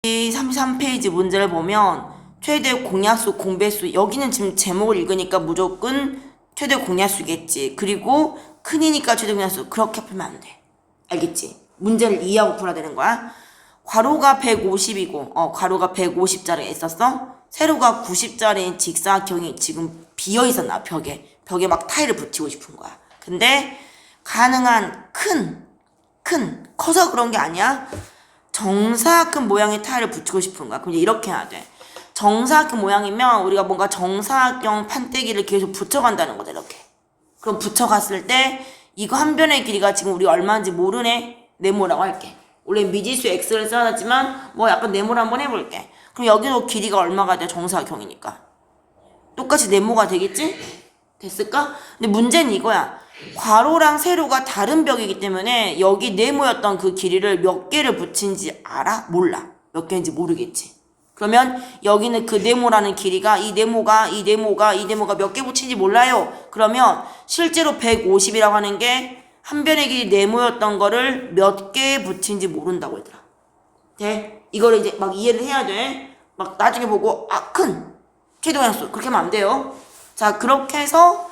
33페이지 문제를 보면 최대 공약수, 공배수, 여기는 지금 제목을 읽으니까 무조건 최대 공약수겠지. 그리고 큰이니까 최대 공약수. 그렇게 풀면 안 돼. 알겠지? 문제를 이해하고 풀어야 되는 거야. 괄호가 150이고 괄호가 150짜리 있었어. 세로가 90짜리인 직사각형이 지금 비어있었나 벽에 막 타일을 붙이고 싶은 거야. 근데 가능한 커서 그런 게 아니야. 정사각형 모양의 타일을 붙이고 싶은 거야. 그럼 이제 이렇게 해야 돼. 정사각형 모양이면 우리가 뭔가 정사각형 판때기를 계속 붙여간다는 거다. 이렇게. 그럼 붙여갔을 때 이거 한 변의 길이가 지금 우리가 얼마인지 모르네. 네모라고 할게. 원래 미지수 x를 써놨지만 뭐 약간 네모를 한번 해볼게. 그럼 여기도 길이가 얼마가 돼? 정사각형이니까. 똑같이 네모가 되겠지? 됐을까? 근데 문제는 이거야. 괄호랑 세로가 다른 벽이기 때문에 여기 네모였던 그 길이를 몇 개를 붙인지 알아? 몰라. 몇 개인지 모르겠지. 그러면 여기는 그 네모라는 길이가 이 네모가 몇 개 붙인지 몰라요. 그러면 실제로 150이라고 하는 게 한 변의 길이 네모였던 거를 몇 개 붙인지 모른다고 얘들아. 돼? 이거를 이제 막 이해를 해야 돼. 막 나중에 보고 큰 최대공약수 그렇게 하면 안 돼요. 자, 그렇게 해서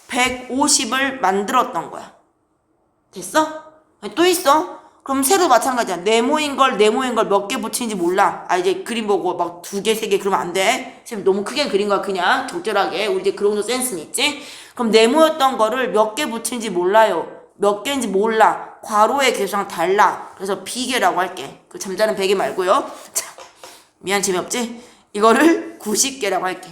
150을 만들었던 거야. 됐어? 또 있어? 그럼 세로 마찬가지야. 네모인 걸 몇 개 붙이는지 몰라. 이제 그림 보고 막 2개, 3개 그러면 안 돼. 지금 너무 크게 그린 거야. 그냥 적절하게. 우리 이제 그런 정도 센스는 있지? 그럼 네모였던 거를 몇 개 붙이는지 몰라요. 몇 개인지 몰라. 괄호의 개수랑 달라. 그래서 비계라고 할게. 그 잠자는 베개 말고요. 자, 미안 재미없지? 이거를 90개라고 할게.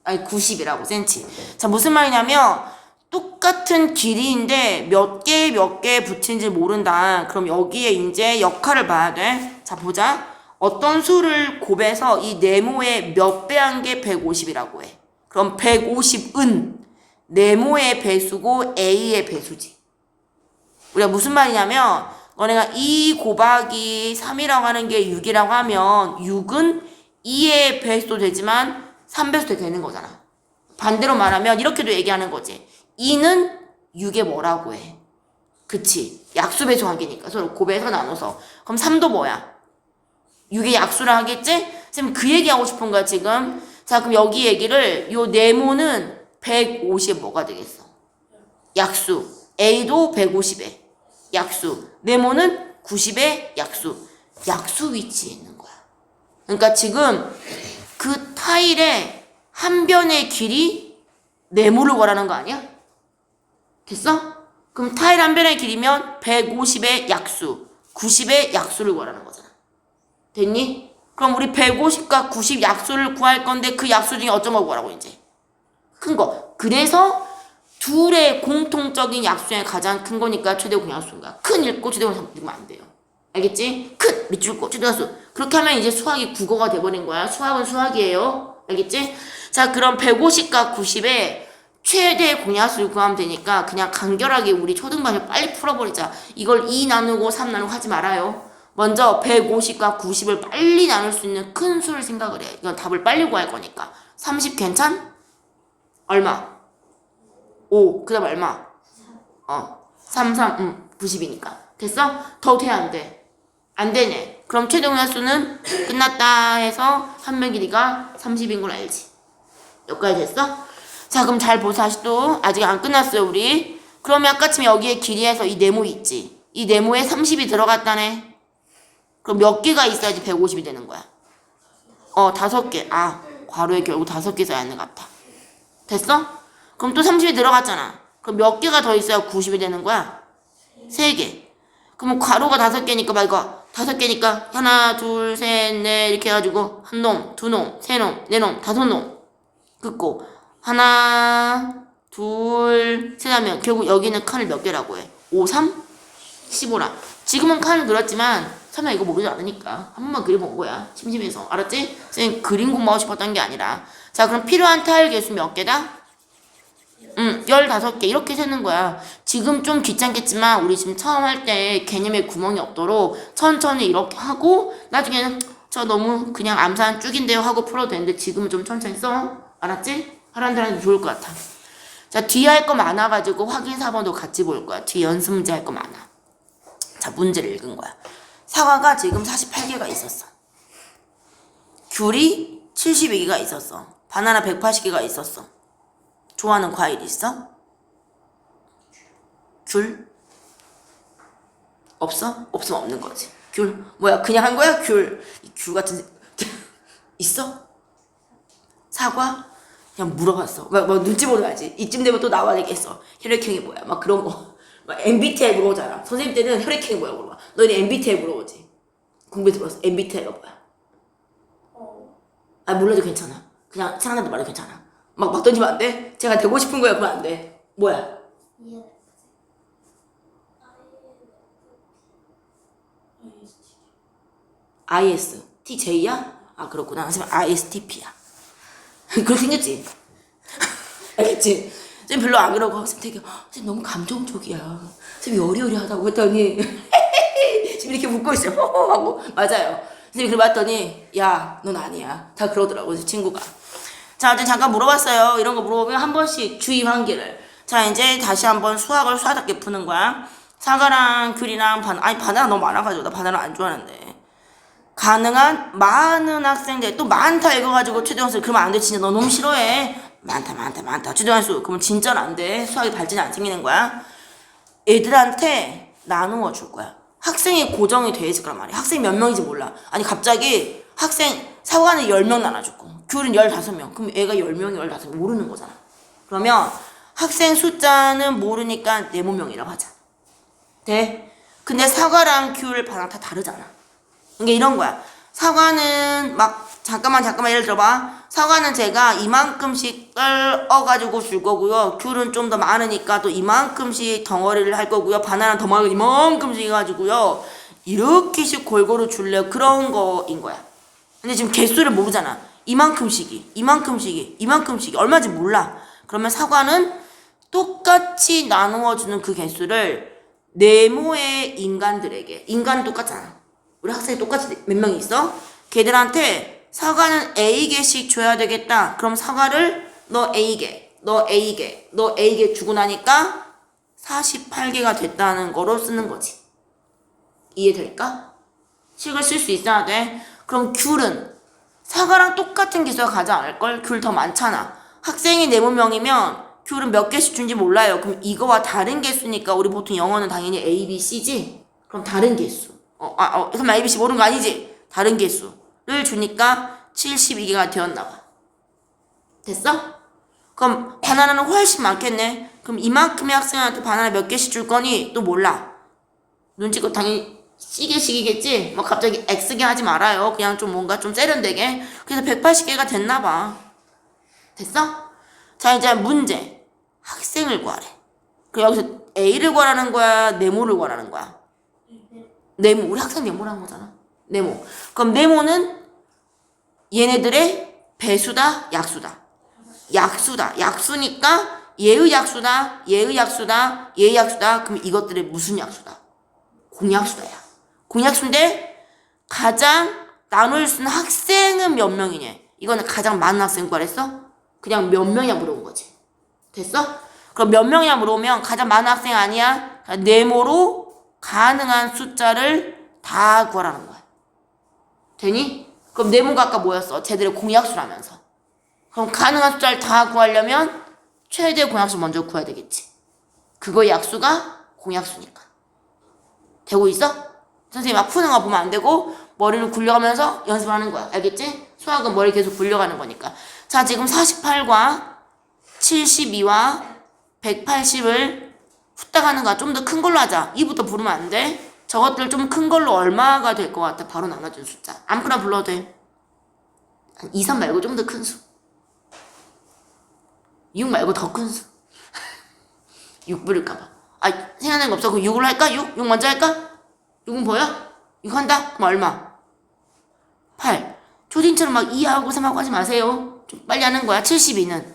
90이라고 센치. 자, 무슨 말이냐면 똑같은 길이인데 몇 개 붙인지 모른다. 그럼 여기에 이제 역할을 봐야 돼. 자, 보자. 어떤 수를 곱해서 이 네모의 몇 배 한 게 150이라고 해. 그럼 150은 네모의 배수고 A의 배수지. 우리가 무슨 말이냐면 너네가 2 곱하기 3이라고 하는 게 6이라고 하면 6은 2의 배수도 되지만 3배수도 되는 거잖아. 반대로 말하면 이렇게도 얘기하는 거지. 2는 6의 뭐라고 해? 그치? 약수 배수 관계니까 서로 곱해서 나눠서. 그럼 3도 뭐야? 6의 약수를 하겠지? 지금 그 얘기하고 싶은 거야 지금. 자, 그럼 여기 얘기를 요 네모는 150 뭐가 되겠어? 약수. A도 150에 약수. 네모는 90에 약수. 약수 위치에 있는 거야. 그러니까 지금 그 타일의 한 변의 길이 네모를 구하라는 거 아니야? 됐어? 그럼 타일 한 변의 길이면 150의 약수, 90의 약수를 구하라는 거잖아. 됐니? 그럼 우리 150과 90 약수를 구할 건데 그 약수 중에 어떤 거 구하라고 이제? 큰 거. 그래서 둘의 공통적인 약수 중에 가장 큰 거니까 최대 공약수인 거야. 큰 읽고 최대 공약수 읽으면 안 돼요. 알겠지? 큰 밑줄 거 최대 공약수. 그렇게 하면 이제 수학이 국어가 돼버린 거야. 수학은 수학이에요. 알겠지? 자, 그럼 150과 90에 최대 공약수를 구하면 되니까 그냥 간결하게 우리 초등반을 빨리 풀어버리자. 이걸 2 나누고 3 나누고 하지 말아요. 먼저 150과 90을 빨리 나눌 수 있는 큰 수를 생각을 해. 이건 답을 빨리 구할 거니까. 30 괜찮? 얼마? 5. 그 다음 얼마? 90이니까. 됐어? 더 돼야 안 돼. 안 되네. 그럼 최대 공약수는 끝났다 해서 한 변 길이가 30인 걸 알지. 여기까지 됐어? 자, 그럼 잘 보자. 다시 또 아직 안 끝났어요 우리. 그러면 아까쯤 여기에 길이에서 이 네모 있지. 이 네모에 30이 들어갔다네. 그럼 몇 개가 있어야지 150이 되는 거야? 5개. 괄호에 결국 5개 써야 하는 것 같아. 됐어? 그럼 또 30이 들어갔잖아. 그럼 몇 개가 더 있어야 90이 되는 거야? 3개. 그럼 괄호가 5개니까 막 이거 5개니까 하나, 둘, 셋, 넷 이렇게 해가지고 한 놈, 두 놈, 세 놈, 네 놈, 5놈. 긋고 하나, 둘, 셋 하면 결국 여기는 칸을 몇 개라고 해? 5, 3? 15라. 지금은 칸을 그렸지만 설마 이거 모르지 않으니까 한 번만 그려본 거야. 심심해서. 알았지? 선생님 그림 공부하고 싶었던 게 아니라. 자, 그럼 필요한 타일 개수 몇 개다? 15개 이렇게 세는 거야. 지금 좀 귀찮겠지만 우리 지금 처음 할 때 개념에 구멍이 없도록 천천히 이렇게 하고 나중에는 저 너무 그냥 암산 쭉인데요 하고 풀어도 되는데 지금은 좀 천천히 써. 알았지? 사람들한테 좋을 것 같아. 자, 뒤에 할 거 많아가지고 확인 4번도 같이 볼 거야. 뒤에 연습 문제 할 거 많아. 자, 문제를 읽은 거야. 사과가 지금 48개가 있었어. 귤이 72개가 있었어. 바나나 180개가 있었어. 좋아하는 과일 있어? 귤? 없어? 없으면 없는 거지. 귤? 뭐야, 그냥 한 거야? 귤. 이 귤 같은, 있어? 사과? 그냥 물어봤어. 막 눈치 보러 가지. 이쯤 되면 또 나와야 되겠어. 혈액형이 뭐야? 막 그런 거. 막 MBTI 물어보잖아. 선생님 때는 혈액형이 뭐야 물어봐. 너네 MBTI 물어보지. 공부해 들었어. MBTI가 뭐야? 아, 몰라도 괜찮아. 그냥 생각나도 말해도 괜찮아. 막 던지면 안 돼? 제가 되고 싶은 거야, 그러면 안 돼. 뭐야? IS. TJ야? 아, 그렇구나. 선생님 ISTP야. 그렇게 생겼지? 알겠지? 선생님 별로 안 그러고 선생님 되게 선생님 너무 감정적이야. 선생님 여리여리하다고 했더니 지금 이렇게 웃고 있어요. 하고 맞아요. 선생님 그래 봤더니 야, 넌 아니야. 다 그러더라고 친구가. 자, 이제 잠깐 물어봤어요. 이런 거 물어보면 한 번씩 주의 환기를. 자, 이제 다시 한번 수학을 수학답게 푸는 거야. 사과랑 귤이랑 바나나 너무 많아가지고 나 바나나 안 좋아하는데. 가능한 많은 학생들 또 많다 읽어가지고 최대한수 그러면 안 돼. 진짜 너 너무 싫어해. 많다 최대한수 그러면 진짜는 안 돼. 수학이 발전이 안 생기는 거야. 애들한테 나누어 줄 거야. 학생이 고정이 돼 있을 거란 말이야. 학생이 몇 명인지 몰라. 아니 갑자기 학생 사과는 10명 나눠줬고 귤은 15명. 그럼 애가 10명이 15명 모르는 거잖아. 그러면 학생 숫자는 모르니까 네모명이라고 하자. 돼? 근데 사과랑 귤 바나나 다 다르잖아. 이게 이런 거야. 사과는 막 잠깐만 예를 들어봐. 사과는 제가 이만큼씩 떠가지고 줄 거고요. 귤은 좀 더 많으니까 또 이만큼씩 덩어리를 할 거고요. 바나나는 더 많으니까 이만큼씩 해가지고요. 이렇게씩 골고루 줄래요. 그런 거인 거야. 근데 지금 개수를 모르잖아. 이만큼씩이 얼마인지 몰라. 그러면 사과는 똑같이 나누어주는 그 개수를 네모의 인간들에게, 인간은 똑같잖아. 우리 학생이 똑같이 몇 명이 있어? 걔들한테 사과는 A개씩 줘야 되겠다. 그럼 사과를 너 A개 주고 나니까 48개가 됐다는 거로 쓰는 거지. 이해될까? 식을 쓸 수 있어야 돼. 그럼 귤은 사과랑 똑같은 개수가 가지 않을걸? 귤 더 많잖아. 학생이 4명이면 귤은 몇 개씩 준지 몰라요. 그럼 이거와 다른 개수니까 우리 보통 영어는 당연히 A, B, C지? 그럼 다른 개수. 그럼 A, B, C 모르는 거 아니지? 다른 개수를 주니까 72개가 되었나봐. 됐어? 그럼 바나나는 훨씬 많겠네. 그럼 이만큼의 학생한테 바나나 몇 개씩 줄 거니? 또 몰라. 눈치껏 당연히 C개씩이겠지? 뭐 갑자기 X개 하지 말아요. 그냥 좀 뭔가 좀 세련되게. 그래서 180개가 됐나봐. 됐어? 자, 이제 문제. 학생을 구하래. 그 여기서 A를 구하라는 거야? 네모를 구하라는 거야? 네모. 우리 학생 네모라는 거잖아. 네모. 그럼 네모는 얘네들의 배수다, 약수다. 약수니까 얘의 약수다. 그럼 이것들의 무슨 약수다? 공약수다야. 공약수인데 가장 나눌 수 있는 학생은 몇 명이냐? 이거는 가장 많은 학생 구하랬어? 그냥 몇 명이냐 물어본 거지. 됐어? 그럼 몇 명이냐 물어보면 가장 많은 학생 아니야? 네모로 가능한 숫자를 다 구하라는 거야. 되니? 그럼 네모가 아까 뭐였어? 쟤들의 공약수라면서. 그럼 가능한 숫자를 다 구하려면 최대 공약수 먼저 구해야 되겠지. 그거의 약수가 공약수니까. 되고 있어? 선생님 막 푸는 거 보면 안 되고 머리를 굴려가면서 연습하는 거야. 알겠지? 수학은 머리 계속 굴려가는 거니까. 자, 지금 48과 72와 180을 후딱 하는 거야. 좀 더 큰 걸로 하자. 2부터 부르면 안 돼. 저것들 좀 큰 걸로 얼마가 될 것 같아? 바로 나눠준 숫자. 아무거나 불러도 돼. 2, 3 말고 좀 더 큰 수. 6 말고 더 큰 수. 6 부를까봐. 생각나는 거 없어. 그럼 6으로 할까? 6 먼저 할까? 6은 보여? 6 한다? 그럼 얼마? 8. 초딩처럼 막 2하고 3하고 하지 마세요. 좀 빨리 하는 거야. 72는.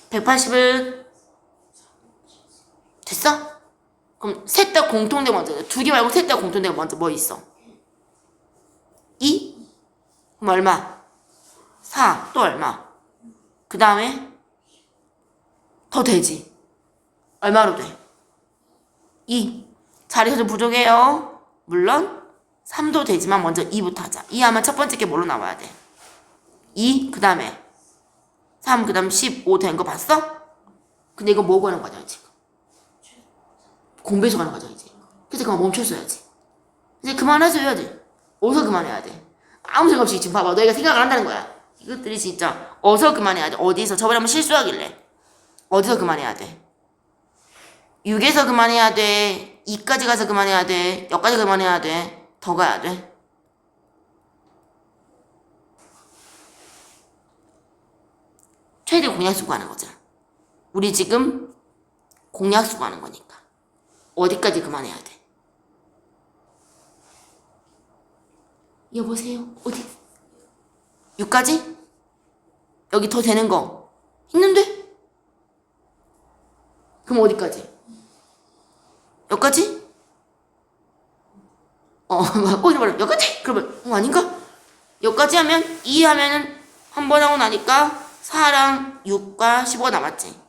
180은 됐어? 그럼 셋 다 공통된 먼저. 2개 말고 셋 다 공통된 먼저 뭐 있어? 2? 그럼 얼마? 4. 또 얼마? 그 다음에 더 되지. 얼마로 돼? 2. 자리가 좀 부족해요. 물론 3도 되지만 먼저 2부터 하자. 2 하면 첫 번째 게 뭘로 나와야 돼? 2, 그 다음에 3, 그 다음 15 된 거 봤어? 근데 이거 뭐 구하는 거냐, 지금? 공배수 가는 거죠, 이제. 그래서 그만 멈췄어야지. 이제 그만해줘야지. 어디서 그만해야 돼? 아무 생각 없이 지금 봐봐. 너희가 생각을 한다는 거야. 이것들이 진짜 어디서 그만해야 돼? 어디서? 저번에 한번 실수하길래. 어디서 그만해야 돼? 6에서 그만해야 돼. 2까지 가서 그만해야 돼. 여기까지 그만해야 돼. 더 가야 돼. 최대 공약수 구하는 거잖아. 우리 지금 공약수 구하는 거니까. 어디까지 그만해야 돼? 여보세요? 어디? 6까지? 여기 더 되는 거 있는데? 그럼 어디까지? 여기까지? 꼬이는 말로 여기까지? 그러면 아닌가? 여기까지 하면 2 하면은 한 번 하고 나니까 4랑 6과 15가 남았지.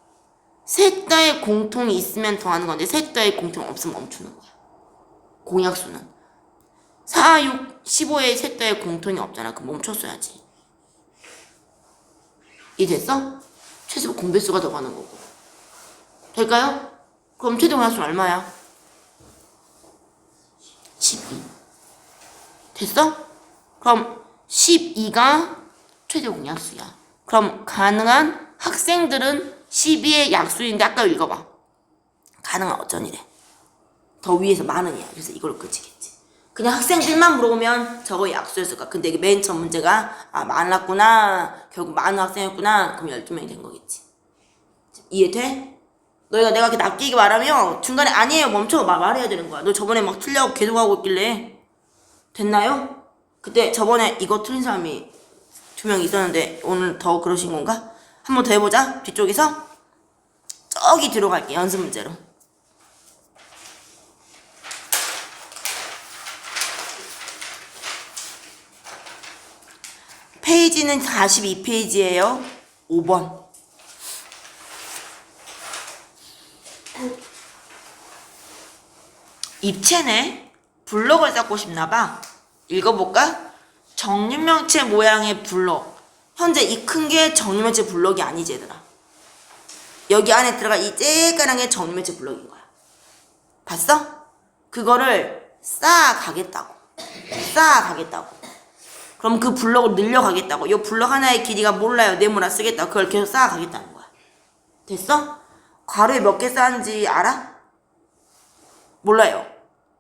셋 다의 공통이 있으면 더하는 건데 셋 다의 공통이 없으면 멈추는 거야. 공약수는 4, 6, 15에 셋 다의 공통이 없잖아. 그럼 멈췄어야지. 이해됐어? 최소 공배수가 더 가는 거고. 될까요? 그럼 최대 공약수는 얼마야? 12. 됐어? 그럼 12가 최대 공약수야. 그럼 가능한 학생들은 12의 약수인데 아까 읽어봐. 가능한 어쩐이래. 더 위에서 많으냐. 그래서 이걸로 끝이겠지. 그냥 학생들만 물어보면 저거 약수였을 거야. 근데 이게 맨 처음 문제가 많았구나. 결국 많은 학생이었구나. 그럼 12명이 된 거겠지. 이해돼? 너희가 내가 이렇게 낚이게 말하면 중간에 아니에요 멈춰 말해야 되는 거야. 너 저번에 막 틀려고 계속 하고 있길래. 됐나요? 그때 저번에 이거 틀린 사람이 2명 있었는데 오늘 더 그러신 건가? 한 번 더 해보자. 뒤쪽에서 저기 뒤로 갈게. 연습 문제로. 페이지는 42페이지예요. 5번. 입체네. 블럭을 쌓고 싶나봐. 읽어볼까? 정육면체 모양의 블럭. 현재 이 큰 게 정육면체 블럭이 아니지 얘들아. 여기 안에 들어가 이 쬐까란 게 정육면체 블럭인 거야. 봤어? 그거를 쌓아가겠다고. 그럼 그 블럭을 늘려가겠다고. 이 블럭 하나의 길이가 몰라요. 네모나 쓰겠다고. 그걸 계속 쌓아가겠다는 거야. 됐어? 가로에 몇 개 쌓은지 알아? 몰라요.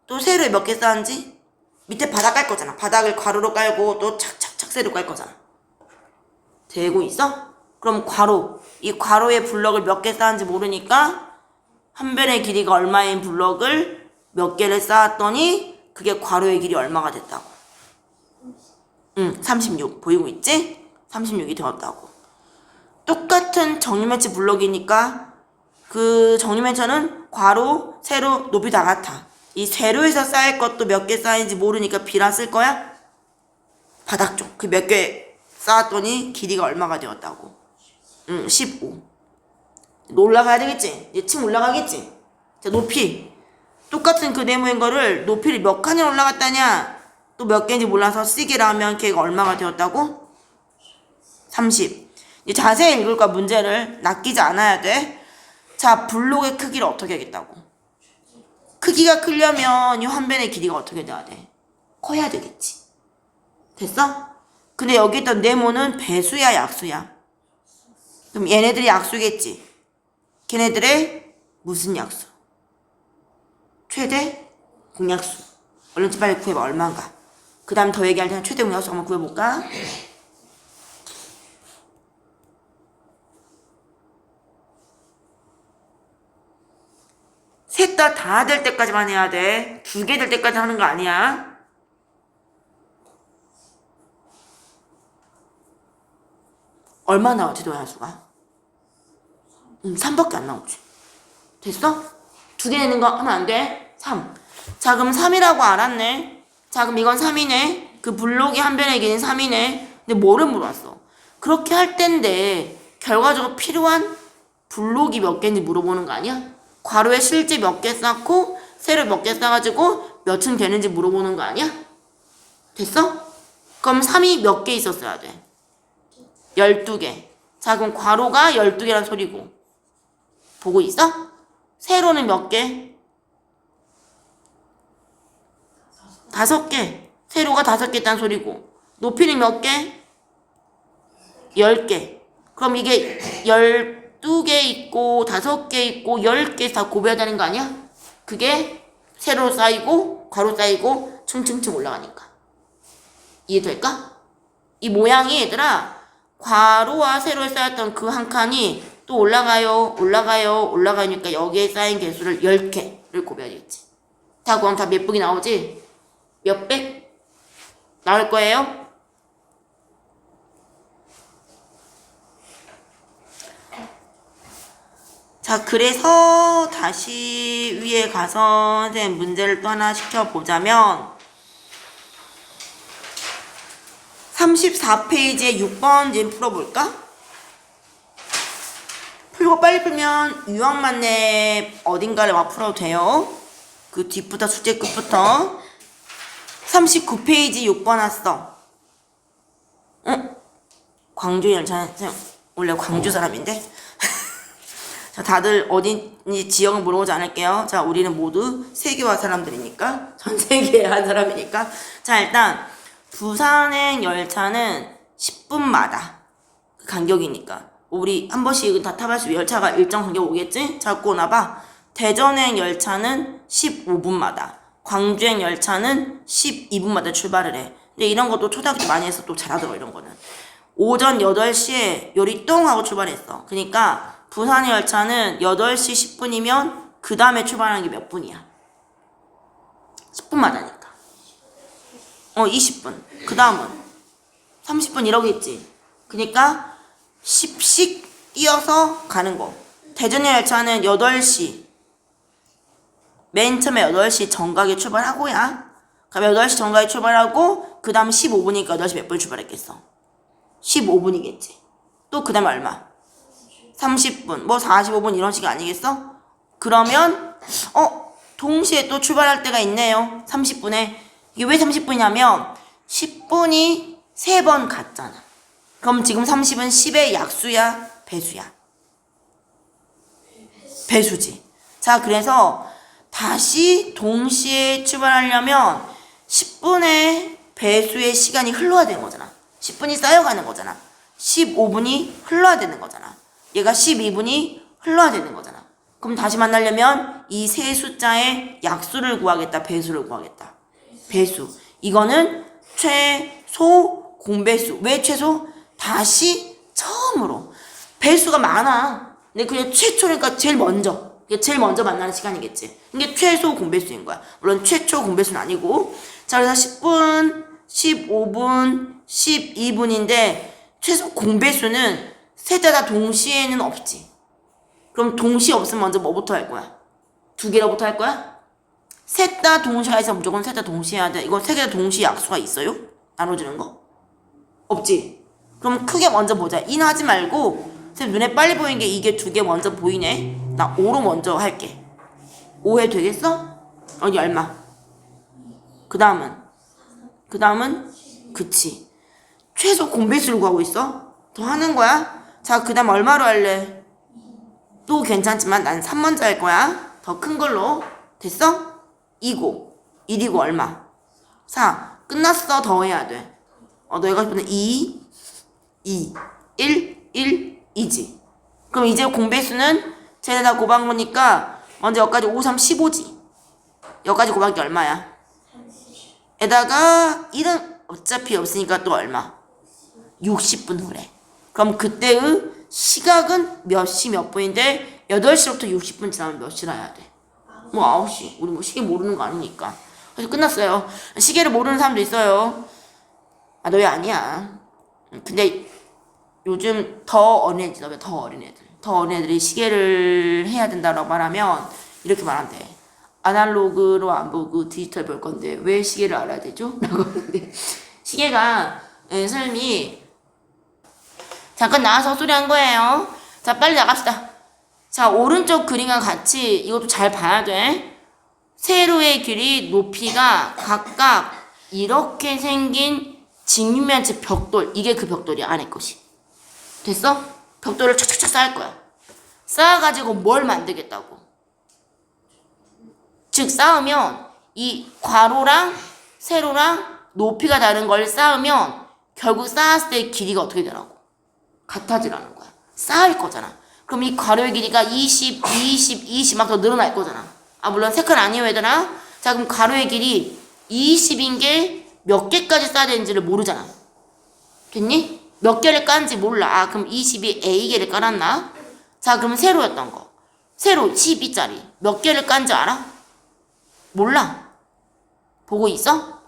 또 세로에 몇 개 쌓은지? 밑에 바닥 깔 거잖아. 바닥을 가로로 깔고 또 착착착 세로 깔 거잖아. 되고 있어? 그럼 이 괄호의 블럭을 몇 개 쌓은지 모르니까 한 변의 길이가 얼마인 블럭을 몇 개를 쌓았더니 그게 괄호의 길이 얼마가 됐다고. 36 보이고 있지? 36이 되었다고. 똑같은 정육면체 블럭이니까 그 정육면체는 괄호, 세로, 높이 다 같아. 이 세로에서 쌓일 것도 몇 개 쌓인지 모르니까 B라 쓸 거야? 바닥 쪽. 그 몇 개 쌓았더니 길이가 얼마가 되었다고. 15. 올라가야 되겠지? 이제 층 올라가겠지? 자, 높이. 똑같은 그 네모인 거를 높이를 몇 칸이 올라갔다냐? 또 몇 개인지 몰라서 쓰기를 하면 걔가 얼마가 되었다고? 30. 이제 자세히 읽을 거야, 문제를. 낚이지 않아야 돼. 자, 블록의 크기를 어떻게 하겠다고? 크기가 크려면 이 한 변의 길이가 어떻게 돼야 돼? 커야 되겠지. 됐어? 근데 여기 있던 네모는 배수야, 약수야? 그럼 얘네들이 약수겠지. 걔네들의 무슨 약수? 최대 공약수. 얼른 빨리 구해봐. 얼마인가? 그 다음 더 얘기할 때는 최대 공약수 한번 구해볼까? 셋 다 될 때까지만 해야 돼. 2개 될 때까지 하는 거 아니야. 얼마 나오지, 도야수가? 3밖에 안 나오지. 됐어? 2개 되는 거 하면 안 돼? 3. 자, 그럼 3이라고 알았네. 자, 그럼 이건 3이네. 그 블록이 한 변의 길이는 3이네. 근데 뭐를 물어봤어? 그렇게 할 텐데 결과적으로 필요한 블록이 몇 개인지 물어보는 거 아니야? 괄호에 실제 몇 개 쌓고 세로 몇 개 쌓아가지고 몇 층 되는지 물어보는 거 아니야? 됐어? 그럼 3이 몇 개 있었어야 돼? 12개. 자, 그럼 괄호가 12개란 소리고. 보고 있어? 세로는 몇 개? 5개. 세로가 5개 있다는 소리고. 높이는 몇 개? 10개. 그럼 이게 12개 있고 5개 있고 10개 다 곱해야 되는 거 아니야? 그게 세로 쌓이고 괄호 쌓이고 층층층 올라가니까. 이해될까? 이 모양이 얘들아 괄호와 세로에 쌓였던 그 한 칸이 또 올라가요 올라가요 올라가니까 여기에 쌓인 개수를 10개를 곱해야 되겠지. 다 그럼 다 몇 북이 나오지? 몇 백? 나올 거예요? 자, 그래서 다시 위에 가서 선생님 문제를 또 하나 시켜보자면 34페이지에 6번 이제 풀어볼까? 풀고 빨리 풀면 유형만내 어딘가를 막 풀어도 돼요. 그 뒷부터 숙제 끝부터 39페이지 6번 왔어. 응? 광주 열차 원래 광주 사람인데 자, 다들 어딘지 지역은 물어보지 않을게요. 자, 우리는 모두 세계화 사람들이니까 전 세계의 한 사람이니까 자, 일단 부산행 열차는 10분마다 그 간격이니까 우리 한 번씩 다 타볼 수 있는 열차가 일정 간격 오겠지? 자꾸 나봐. 대전행 열차는 15분마다 광주행 열차는 12분마다 출발을 해. 근데 이런 것도 초등학교 때 많이 해서 또 잘하더라고. 이런 거는 오전 8시에 요리똥 하고 출발했어. 그러니까 부산 열차는 8시 10분이면 그 다음에 출발하는 게 몇 분이야? 10분마다니까 20분. 그 다음은 30분 이러겠지. 그러니까 10씩 뛰어서 가는 거. 대전역 열차는 8시 맨 처음에 8시 정각에 출발하고야. 그럼 8시 정각에 출발하고 그 다음 15분이니까 8시 몇 분에 출발했겠어? 15분이겠지. 또 그 다음에 얼마? 30분, 뭐 45분 이런 식이 아니겠어? 그러면 동시에 또 출발할 때가 있네요. 30분에. 이게 왜 30분이냐면 10분이 3번 갔잖아. 그럼 지금 30은 10의 약수야? 배수야? 배수지. 자, 그래서 다시 동시에 출발하려면 10분의 배수의 시간이 흘러야 되는 거잖아. 10분이 쌓여가는 거잖아. 15분이 흘러야 되는 거잖아. 얘가 12분이 흘러야 되는 거잖아. 그럼 다시 만나려면 이 세 숫자의 약수를 구하겠다, 배수를 구하겠다. 배수. 이거는 최소 공배수. 왜 최소? 다시 처음으로. 배수가 많아. 근데 그게 최초니까 제일 먼저. 제일 먼저 만나는 시간이겠지. 이게 최소 공배수인 거야. 물론 최초 공배수는 아니고. 자, 그래서 10분, 15분, 12분인데 최소 공배수는 셋 다 동시에는 없지. 그럼 동시에 없으면 먼저 뭐부터 할 거야? 2개로부터 할 거야? 셋 다 동시에 해서 무조건 셋 다 동시에 해야 돼. 이거 세 개 다 동시에 약수가 있어요? 나눠주는 거? 없지. 그럼 크게 먼저 보자. 이는 하지 말고 선생님 눈에 빨리 보이는 게 이게 2개 먼저 보이네. 나 5로 먼저 할게. 5 해도 되겠어? 어디 얼마? 그 다음은 그치. 최소 공배수를 구하고 있어? 더 하는 거야? 자, 그 다음 얼마로 할래? 또 괜찮지만 난 3 먼저 할 거야. 더 큰 걸로. 됐어? 2고 1이고 얼마? 4. 끝났어. 더 해야 돼. 너희가 싶은 2, 2, 1, 1, 2지. 그럼 이제 공배수는 쟤네다 곱한 거니까 먼저 여기까지 5, 3, 15지. 여기까지 곱한 게 얼마야? 에다가 1은 어차피 없으니까 또 얼마? 60분 후래. 그럼 그때의 시각은 몇 시 몇 분인데 8시부터 60분 지나면 몇 시나 해야 돼? 뭐 9시. 우리 뭐 시계 모르는 거 아니니까. 그래서 끝났어요. 시계를 모르는 사람도 있어요. 너희 아니야. 근데 요즘 더 어린 애들, 더 어린 애들이 시계를 해야 된다고 말하면 이렇게 말하면 돼. 아날로그로 안 보고 디지털 볼 건데 왜 시계를 알아야 되죠? 라고 하는데 시계가 선생님이 잠깐 나와서 헛소리 한 거예요. 자, 빨리 나갑시다. 자, 오른쪽 그림과 같이 이것도 잘 봐야 돼. 세로의 길이 높이가 각각 이렇게 생긴 직육면체 벽돌, 이게 그 벽돌이야, 안에 것이. 됐어? 벽돌을 착착착 쌓을 거야. 쌓아가지고 뭘 만들겠다고. 즉 쌓으면 이 괄호랑 세로랑 높이가 다른 걸 쌓으면 결국 쌓았을 때 길이가 어떻게 되라고? 같아지라는 거야. 쌓을 거잖아. 그럼 이 괄호의 길이가 20, 20, 20 막 더 늘어날 거잖아. 아 물론 색깔 아니에요 얘들아. 자 그럼 괄호의 길이 20인 게 몇 개까지 쌓아야 되는지를 모르잖아. 됐니? 몇 개를 깐지 몰라. 아 그럼 20이 A개를 깔았나? 자 그럼 세로였던 거. 세로 12짜리 몇 개를 깐지 알아? 몰라. 보고 있어?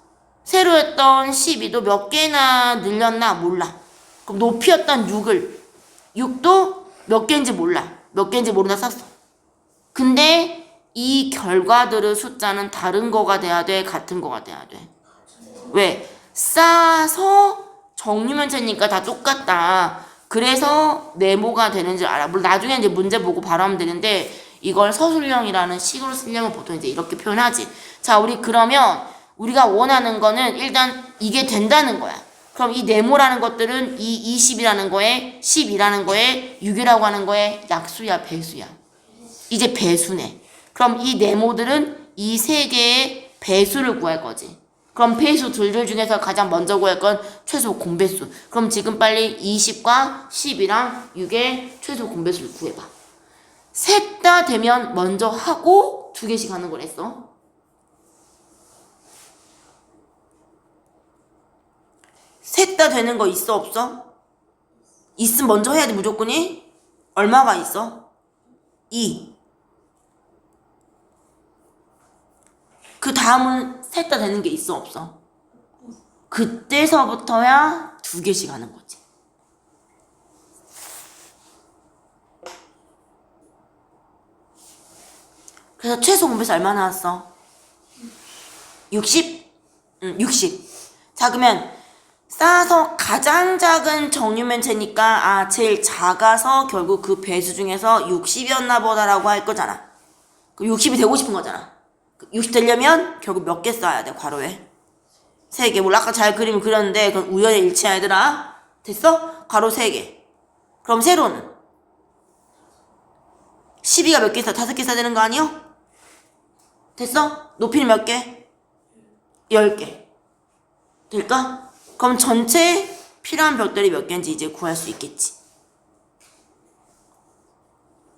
세로였던 12도 몇 개나 늘렸나? 몰라. 그럼 높이였던 6도 몇 개인지 몰라. 몇 개인지 모르나 썼어. 근데 이 결과들의 숫자는 다른 거가 돼야 돼? 같은 거가 돼야 돼? 왜? 쌓아서 정류면체니까 다 똑같다. 그래서 네모가 되는지 알아. 물론 나중에 이제 문제 보고 바로 하면 되는데 이걸 서술형이라는 식으로 쓰려면 보통 이제 이렇게 표현하지. 자, 우리 그러면 우리가 원하는 거는 일단 이게 된다는 거야. 그럼 이 네모라는 것들은 이 20이라는 거에 10이라는 거에 6이라고 하는 거에 약수야, 배수야. 이제 배수네. 그럼 이 네모들은 이 세 개의 배수를 구할 거지. 그럼 배수 둘 중에서 가장 먼저 구할 건 최소 공배수. 그럼 지금 빨리 20과 10이랑 6의 최소 공배수를 구해봐. 셋 다 되면 먼저 하고 2개씩 하는 거랬어. 셋 다 되는 거 있어 없어? 있으면 먼저 해야 돼 무조건이. 얼마가 있어? 2. 그 다음은 셋 다 되는 게 있어 없어? 그때서부터야 2개씩 하는 거지. 그래서 최소 공배수 얼마 나왔어? 60? 60. 자 그러면 쌓아서 가장 작은 정류면체니까 아 제일 작아서 결국 그 배수 중에서 60이었나 보다라고 할 거잖아. 그 60이 되고 싶은 거잖아. 60 되려면 결국 몇 개 쌓아야 돼 괄호에? 3개. 물론 아까 잘 그림 그렸는데 그건 우연의 일치야 얘들아. 됐어? 괄호 3개. 그럼 세로는? 12가 몇 개 있어? 5개 써야 되는 거 아니요? 됐어? 높이는 몇 개? 10개. 될까? 그럼 전체 필요한 벽돌이 몇 개인지 이제 구할 수 있겠지.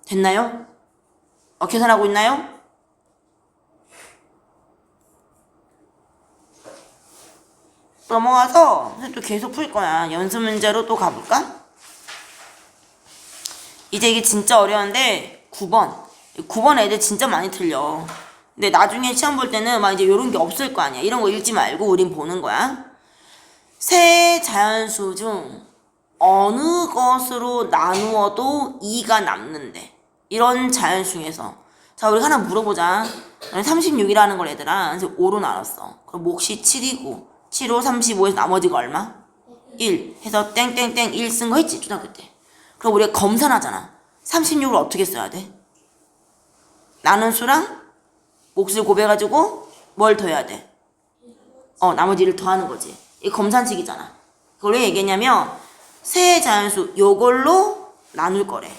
됐나요? 계산하고 있나요? 넘어가서 또 계속 풀 거야. 연습 문제로 또 가볼까? 이제 이게 진짜 어려운데 9번 애들 진짜 많이 틀려. 근데 나중에 시험 볼 때는 막 이제 이런 게 없을 거 아니야. 이런 거 읽지 말고 우린 보는 거야. 세 자연수 중 어느 것으로 나누어도 2가 남는데 이런 자연수 중에서 자 우리 하나 물어보자. 36이라는 걸 얘들아 그래서 5로 나눴어. 그럼 몫이 7이고 7호 35에서 나머지가 얼마? 1 해서 땡땡땡 1 쓴 거 했지 초등학교 때. 그럼 우리가 검산하잖아. 36을 어떻게 써야 돼? 나눈 수랑 몫을 곱해가지고 뭘 더해야 돼? 나머지 1을 더하는 거지. 이게 검산식이잖아. 그걸 왜 얘기했냐면 세 자연수 요걸로 나눌 거래.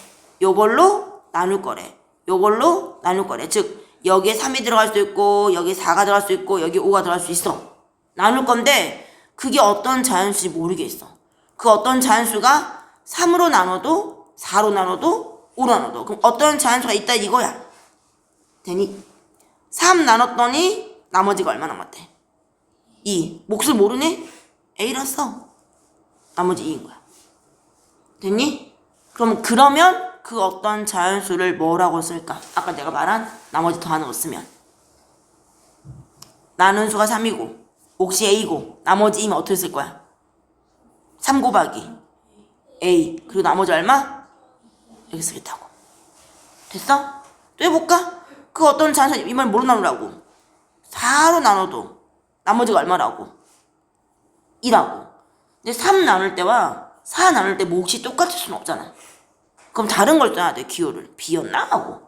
요걸로 나눌 거래. 요걸로 나눌 거래. 즉 여기에 3이 들어갈 수도 있고 여기에 4가 들어갈 수도 있고 여기에 5가 들어갈 수 있어. 나눌 건데 그게 어떤 자연수인지 모르겠어. 그 어떤 자연수가 3으로 나눠도 4로 나눠도 5로 나눠도 그럼 어떤 자연수가 있다 이거야. 되니? 3 나눴더니 나머지가 얼마 남았대? 2. 몫을 모르네? A라 써. 나머지 2인 거야. 됐니? 그러면 그 어떤 자연수를 뭐라고 쓸까? 아까 내가 말한 나머지 더하는 거 쓰면 나눈 수가 3이고 몫이 A고 나머지 2면 어떻게 쓸 거야? 3 곱하기 A 그리고 나머지 얼마? 이렇게 쓰겠다고. 됐어? 또 해볼까? 그 어떤 자연수 이 말 뭐로 나누라고? 4로 나눠도 나머지가 얼마라고? 2라고. 근데 3 나눌 때와 4 나눌 때 몫이 똑같을 수는 없잖아. 그럼 다른 걸 써야 돼. 기호를. B였나? 하고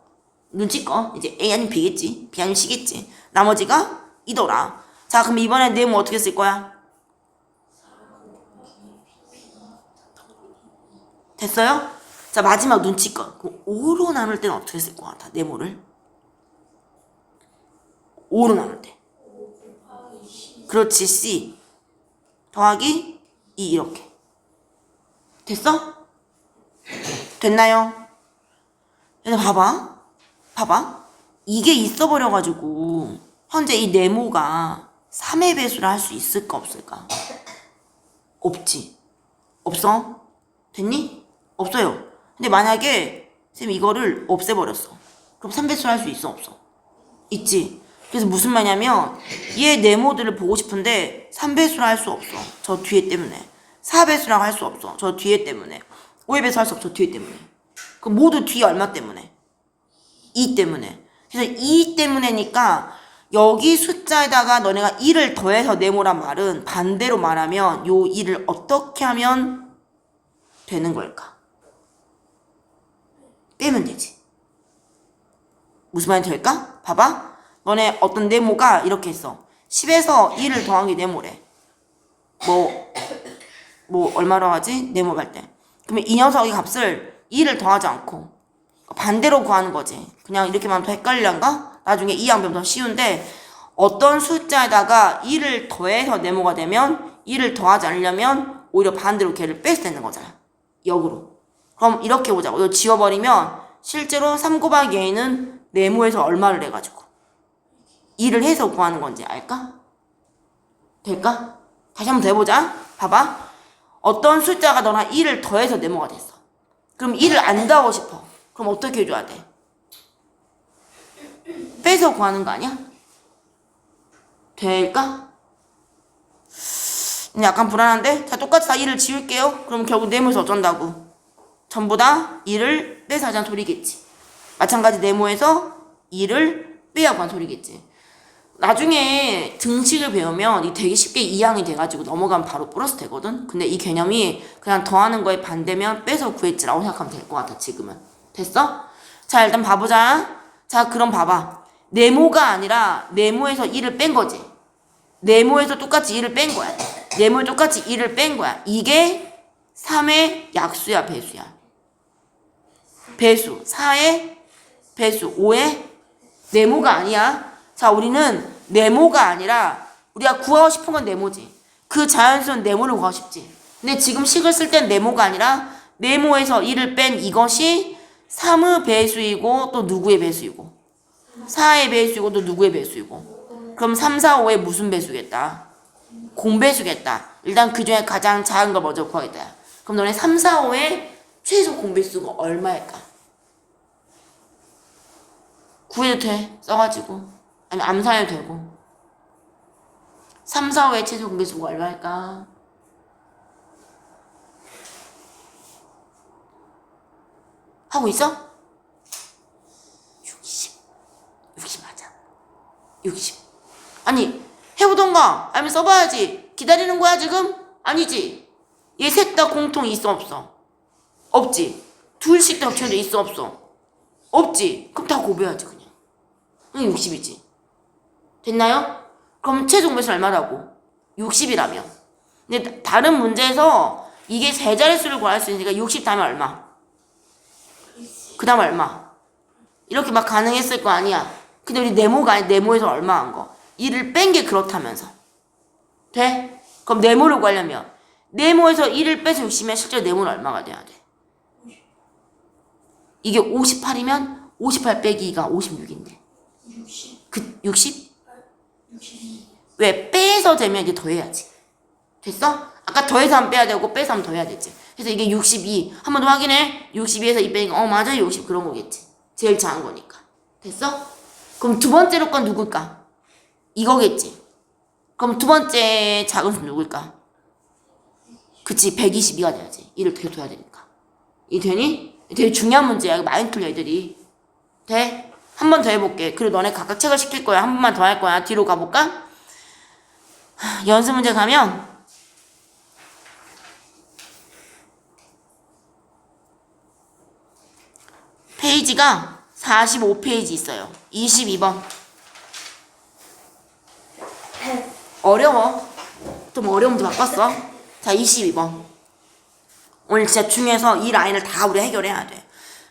눈치껏 이제 A 아니면 B겠지. B 아니면 C겠지. 나머지가 2더라. 자, 그럼 이번에 네모 어떻게 쓸 거야? 됐어요? 자, 마지막 눈치껏. 5로 나눌 때는 어떻게 쓸 것 같아? 네모를? 5로 나눌 때. 그렇지, C. 더하기 2 이렇게. 됐어? 됐나요? 얘네 봐봐. 이게 있어버려가지고 현재 이 네모가 3의 배수를 할 수 있을까 없을까? 없지. 없어? 됐니? 없어요. 근데 만약에 쌤 이거를 없애버렸어. 그럼 3배수를 할 수 있어 없어? 있지. 그래서 무슨 말이냐면 얘 네모들을 보고 싶은데 3배수를 할 수 없어. 저 뒤에 때문에. 4배수라고 할 수 없어. 저 뒤에 때문에. 5의 배수 할 수 없어. 저 뒤에 때문에. 그럼 모두 뒤에 얼마 때문에? 2 때문에. 그래서 2 때문에니까 여기 숫자에다가 너네가 2를 더해서 네모란 말은 반대로 말하면 요 2를 어떻게 하면 되는 걸까? 빼면 되지. 무슨 말인지 될까? 봐봐. 너네 어떤 네모가 이렇게 있어. 10에서 2를 더한 게 네모래. 뭐 얼마로 하지? 네모 갈 때. 그러면 이 녀석의 값을 2를 더하지 않고 반대로 구하는 거지. 그냥 이렇게만 하면 더 헷갈리란가? 나중에 이 양변 더 쉬운데 어떤 숫자에다가 2를 더해서 네모가 되면 2를 더하지 않으려면 오히려 반대로 걔를 뺄 수 있는 거잖아. 역으로. 그럼 이렇게 보자고. 이거 지워버리면 실제로 3 곱하기 a는 네모에서 얼마를 해가지고 2를 해서 구하는 건지 알까? 될까? 다시 한번 더 해보자. 봐봐. 어떤 숫자가 너랑 2를 더해서 네모가 됐어. 그럼 2를 안 더하고 싶어. 그럼 어떻게 해줘야 돼? 빼서 구하는 거 아니야? 될까? 약간 불안한데? 자, 똑같이 다 2를 지울게요. 그럼 결국 네모에서 어쩐다고? 전부 다 2를 빼서 하자는 소리겠지. 마찬가지 네모에서 2를 빼야 구한 소리겠지. 나중에 등식을 배우면 이 되게 쉽게 이항이 돼가지고 넘어가면 바로 플러스 되거든? 근데 이 개념이 그냥 더하는 거에 반대면 빼서 구했지라고 생각하면 될 것 같아, 지금은. 됐어? 자, 일단 봐보자. 자, 그럼 봐봐. 네모가 아니라 네모에서 2를 뺀 거지. 네모에서 똑같이 2를 뺀 거야. 네모에 똑같이 2를 뺀 거야. 이게 3의 약수야, 배수야. 배수. 4의 배수. 5의 네모가 아니야. 자, 우리는 네모가 아니라 우리가 구하고 싶은 건 네모지. 그 자연스러운 네모를 구하고 싶지. 근데 지금 식을 쓸 땐 네모가 아니라 네모에서 1을 뺀 이것이 3의 배수이고 또 누구의 배수이고 4의 배수이고 또 누구의 배수이고 그럼 3, 4, 5의 무슨 배수겠다? 공배수겠다. 일단 그 중에 가장 작은 걸 먼저 구하겠다. 그럼 너네 3, 4, 5의 최소 공배수가 얼마일까? 구해도 돼. 써가지고. 아니 암산해도 되고 3, 4, 5의 최소 공배수가 얼마일까? 하고 있어? 60 맞아 60 아니 해보던가 아니면 써봐야지. 기다리는 거야 지금? 아니지. 얘 셋 다 공통이 있어 없어? 없지. 둘씩 다 합쳐져 있어 없어? 없지. 그럼 다 곱해야지 그냥. 60이지. 됐나요? 그럼 최소 공배수 얼마라고? 60이라며. 근데 다른 문제에서 이게 세 자릿수를 구할 수 있으니까 60 다음에 얼마? 그 다음 얼마? 이렇게 막 가능했을 거 아니야. 근데 우리 네모가 아니 네모에서 얼마 한 거? 1을 뺀 게 그렇다면서. 돼? 그럼 네모를 구하려면 네모에서 1을 빼서 60이면 실제 네모는 얼마가 돼야 돼? 이게 58이면 58 빼기 2가 56인데 60? 왜? 빼서 되면 이제 더해야지. 됐어? 아까 더해서 하면 빼야 되고 빼서 하면 더해야 되지. 그래서 이게 62. 한 번 더 확인해. 62에서 2 빼니까 맞아 60 그런 거겠지. 제일 작은 거니까. 됐어? 그럼 두 번째로 건 누굴까? 이거겠지. 그럼 두 번째 작은 수 누굴까? 그치 122가 돼야지. 이를 더 둬야 되니까. 이 되니? 되게 중요한 문제야. 이거 많이 틀려 애들이. 돼? 한 번 더 해볼게. 그리고 너네 각각 책을 시킬 거야. 한 번만 더 할 거야. 뒤로 가볼까? 연습 문제 가면 페이지가 45페이지 있어요. 22번. 어려워. 좀 어려움 좀 바꿨어. 자, 22번. 오늘 진짜 중요해서 이 라인을 다 우리 해결해야 돼.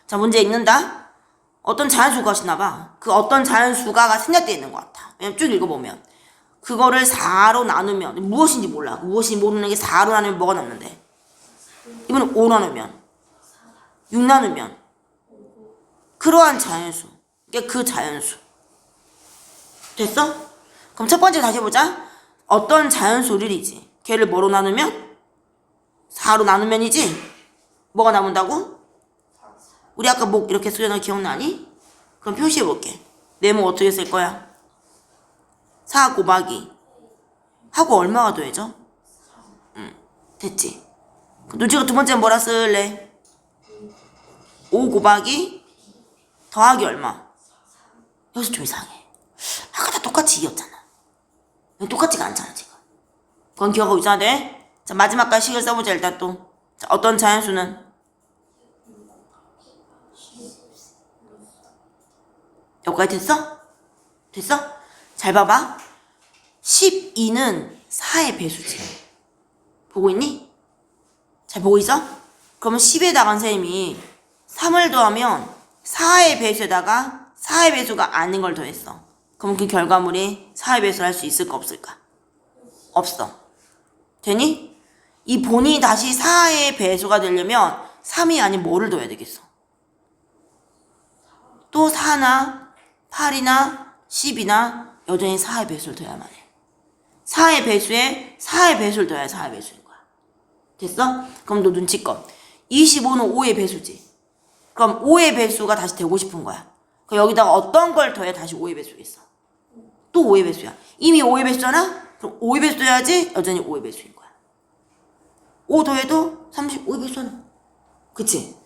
자, 문제 읽는다. 어떤 자연수가 있나 봐. 그 어떤 자연수가가 생략되어 있는 것 같아. 왜냐면 쭉 읽어보면 그거를 4로 나누면 무엇인지 몰라. 무엇인지 모르는 게 4로 나누면 뭐가 남는데? 이번엔 5 나누면 6 나누면 그러한 자연수. 그러니까 그 자연수. 됐어? 그럼 첫 번째 다시 해보자. 어떤 자연수를이지. 걔를 뭐로 나누면? 4로 나누면이지. 뭐가 남는다고? 우리 아까 목 이렇게 쓰는 거 기억나니? 그럼 표시해볼게. 네모 어떻게 쓸 거야? 4 곱하기 하고 얼마가 더해져? 됐지? 누지가 두 번째는 뭐라 쓸래? 5 곱하기 더하기 얼마? 여기서 좀 이상해. 아까 다 똑같이 이겼잖아. 똑같지가 않잖아 지금. 그건 기억하고 있어야 돼. 자, 마지막까지 식을 써보자. 일단 또 자, 어떤 자연수는? 여기까지 됐어? 됐어? 잘 봐봐. 12는 4의 배수지. 보고 있니? 잘 보고 있어? 그러면 10에다가 선생님이 3을 더하면 4의 배수에다가 4의 배수가 아닌 걸 더했어. 그럼 그 결과물이 4의 배수를 할 수 있을까 없을까? 없어. 되니? 이 본이 다시 4의 배수가 되려면 3이 아닌 뭐를 더해야 되겠어? 또 4나 8이나 10이나 여전히 4의 배수를 더해야만 해. 4의 배수에 4의 배수를 더해야 4의 배수인 거야. 됐어? 그럼 너 눈치껏 25는 5의 배수지. 그럼 5의 배수가 다시 되고 싶은 거야. 그럼 여기다가 어떤 걸 더해 다시 5의 배수겠어? 또 5의 배수야. 이미 5의 배수잖아? 그럼 5의 배수 더해야지 여전히 5의 배수인 거야. 5 더해도 35의 배수잖아. 그치?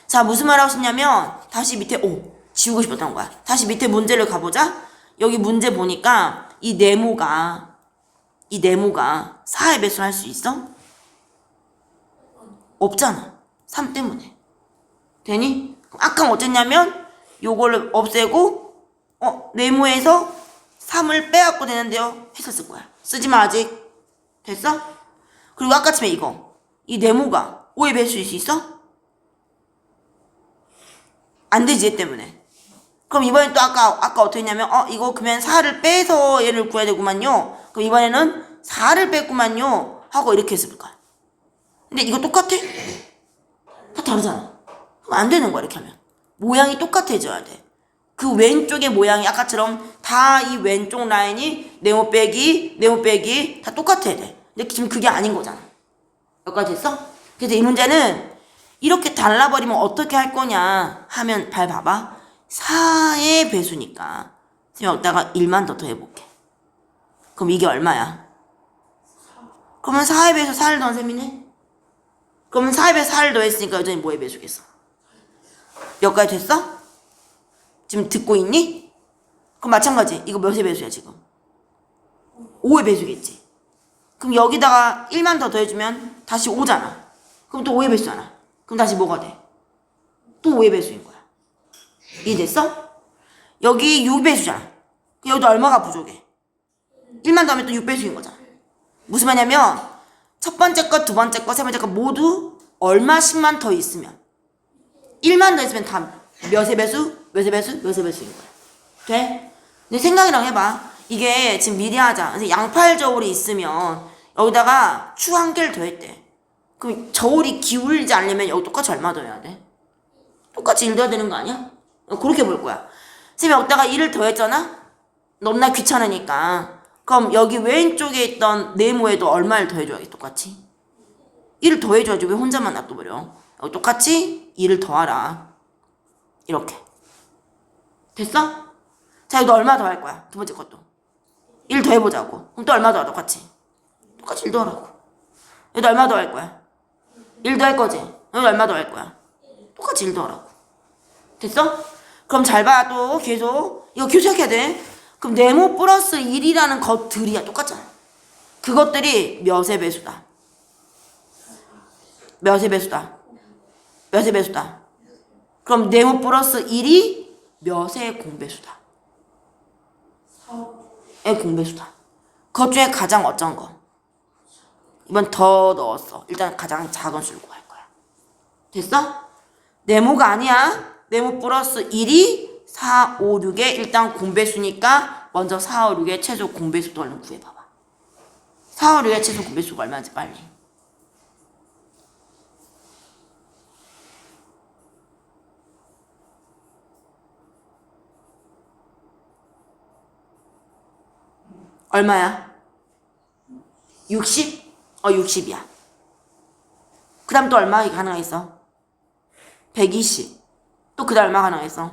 자, 무슨 말 하고 싶냐면 다시 밑에 5 지우고 싶었던 거야. 다시 밑에 문제를 가보자. 여기 문제 보니까 이 네모가 4의 배수를 할 수 있어? 없잖아. 3 때문에. 되니? 아까 어쨌냐면 요거를 없애고 네모에서 3을 빼갖고 되는데요. 했었을 거야. 쓰지마 아직. 됐어? 그리고 아까쯤에 이거 이 네모가 5의 배수일 수 있어? 안 되지 얘 때문에. 그럼 이번엔 또 아까 어떻게 했냐면 이거 그러면 4를 빼서 얘를 구해야 되구만요. 그럼 이번에는 4를 뺐구만요 하고 이렇게 했을 거야. 근데 이거 똑같아? 다 다르잖아. 그럼 안 되는 거야 이렇게 하면. 모양이 똑같아져야 돼. 그 왼쪽의 모양이 아까처럼 다 이 왼쪽 라인이 네모 빼기 다 똑같아야 돼. 근데 지금 그게 아닌 거잖아. 여기까지 됐어? 그래서 이 문제는 이렇게 달라버리면 어떻게 할 거냐 하면 잘 봐봐. 4의 배수니까 여기다가 1만 더 더해볼게. 그럼 이게 얼마야? 그러면 4의 배수 4를 더한 셈이네? 그러면 4의 배수 4를 더했으니까 여전히 뭐의 배수겠어? 여기까지 됐어? 지금 듣고 있니? 그럼 마찬가지. 이거 몇의 배수야 지금? 5의 배수겠지. 그럼 여기다가 1만 더 더해주면 다시 5잖아. 그럼 또 5의 배수잖아. 그럼 다시 뭐가 돼? 또 5의 배수인 거야. 이해됐어? 여기 6배수잖아. 여기도 얼마가 부족해? 1만 더하면 또 6배수인 거잖아. 무슨 말이냐면 첫 번째 것, 두 번째 것, 세 번째 것 모두 얼마씩만 더 있으면 1만 더 있으면 다 몇의 배수? 몇의 배수? 몇의 배수인 거야. 돼? 근데 생각이랑 해봐. 이게 지금 미리 하자. 그래서 양팔 저울이 있으면 여기다가 추 한 개를 더했대. 그럼 저울이 기울지 않으려면 여기 똑같이 얼마 더해야 돼? 똑같이 1 더해야 되는 거 아니야? 그렇게 볼 거야. 선생님 여기다가 1을 더했잖아? 너무나 귀찮으니까. 그럼 여기 왼쪽에 있던 네모에도 얼마를 더해줘야겠어 똑같이? 1을 더해줘야지. 왜 혼자만 놔둬버려? 여기 똑같이 2를 더하라. 이렇게. 됐어? 자, 여기도 얼마 더 할 거야? 두 번째 것도. 1 더해보자고. 그럼 또 얼마 더 하? 똑같이 1 더하라고. 여기도 얼마 더 할 거야? 1 더 할 거지? 여기 얼마 더 할 거야? 똑같이 1 더하라고. 됐어? 그럼 잘 봐. 또 계속 이거 교체해야 돼. 그럼 네모 플러스 1이라는 것들이야 똑같잖아. 그것들이 몇의 배수다? 몇의 배수다? 몇의 배수다? 그럼 네모 플러스 1이 몇의 공배수다? 의 공배수다. 그것 중에 가장 어떤 거? 이번 더 넣었어. 일단 가장 작은 수를 구할 거야. 됐어? 네모가 아니야. 네모 플러스 1이 4, 5, 6의 일단 공배수니까 먼저 4, 5, 6의 최소 공배수도 얼른 구해봐봐. 4, 5, 6의 최소 공배수가 얼마인지 빨리. 얼마야? 60? 60이야. 그 다음 또 얼마 가능했어? 120. 또 그 다음 얼마 가능했어?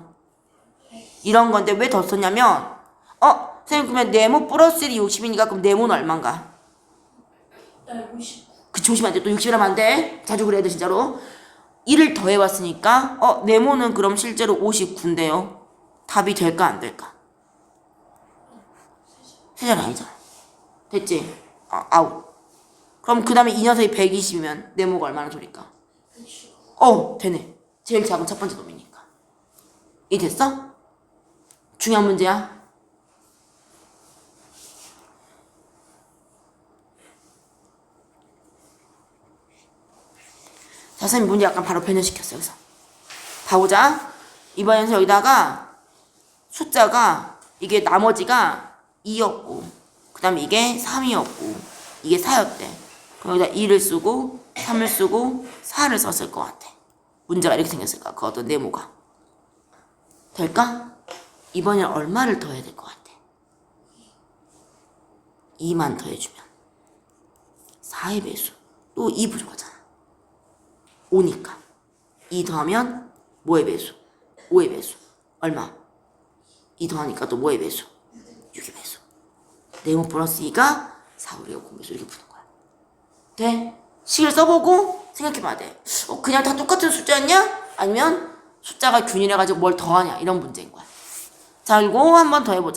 이런 건데 왜 더 썼냐면 선생님 그러면 네모 플러스 1이 60이니까 그럼 네모는 얼마인가? 50. 그 조심하면 안 돼. 또 60이라면 안 돼. 자주 그래야 돼 진짜로. 1을 더해봤으니까 네모는 그럼 실제로 59인데요. 답이 될까 안 될까? 세자리 아니잖아. 됐지? 아웃. 그럼 그 다음에 이 녀석이 120이면 네모가 얼마나 소릴까? 되네. 제일 작은 첫 번째 놈이니까. 이 됐어? 중요한 문제야. 자, 선생님 문제 약간 바로 변형시켰어요. 그래서 봐보자. 이번에는 여기다가 숫자가 이게 나머지가 2였고 그 다음에 이게 3이었고 이게 4였대. 그럼 여기다 2를 쓰고 3을 쓰고 4를 썼을 것 같아. 문제가 이렇게 생겼을까? 그 어떤 네모가. 될까? 이번엔 얼마를 더해야 될 것 같아? 2만 더해주면 4의 배수. 또 2 부족하잖아. 5니까 2 더하면 뭐의 배수? 5의 배수. 얼마? 2 더하니까 또 뭐의 배수? 6의 배수. 네모 플러스 2가 4, 5, 6, 0배수 이렇게 푸는 거야. 돼? 식을 써보고 생각해봐야 돼. 그냥 다 똑같은 숫자였냐? 아니면 숫자가 균일해가지고 뭘 더하냐? 이런 문제인 거야. 자, 그리고 한 번 더 해보자.